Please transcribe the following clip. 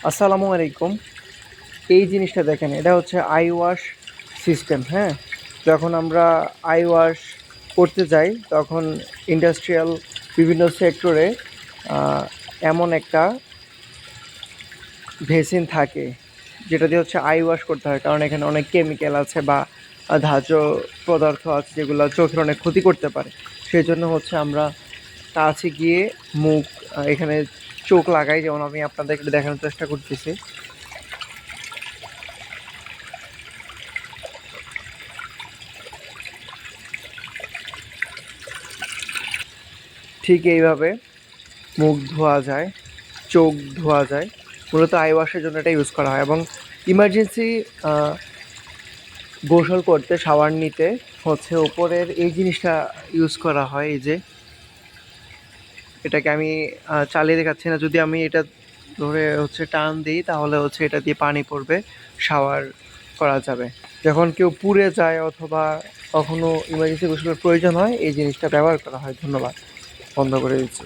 আসসালামু আলাইকুম। এই জিনিসটা দেখেন, এটা হচ্ছে আই ওয়াশ সিস্টেম, হ্যাঁ? যখন আমরা আই ওয়াশ করতে যাই তখন ইন্ডাস্ট্রিয়াল বিভিন্ন সেক্টরে এমন একটা ভেসিন থাকে যেটা দিয়ে হচ্ছে আই ওয়াশ করতে হয়, কারণ এখানে অনেক কেমিক্যাল আছে বা ধার্য পদার্থ আছে যেগুলো চোখের অনেক ক্ষতি করতে পারে। সেই জন্য হচ্ছে আমরা কাছে গিয়ে মুখ এখানে চোখ লাগাই, যেমন আমি আপনাদেরকে দেখানোর চেষ্টা করতেছি। ঠিক এইভাবে মুখ ধোয়া যায়, চোখ ধোয়া যায়। মূলত আই ওয়াশের জন্য এটা ইউজ করা হয়, এবং ইমার্জেন্সি গোসল করতে, শাওয়ার নিতে হচ্ছে উপরের এই জিনিসটা ইউজ করা হয়। এই যে এটাকে আমি চালিয়ে দেখাচ্ছি না, যদি আমি এটা ধরে হচ্ছে টান দিই তাহলে হচ্ছে এটা দিয়ে পানি পড়বে, শাওয়ার করা যাবে। যখন কেউ পুড়ে যায় অথবা কখনো ইমার্জেন্সি গোসলের প্রয়োজন হয় এই জিনিসটা ব্যবহার করা হয়। ধন্যবাদ, বন্ধ করে দিচ্ছি।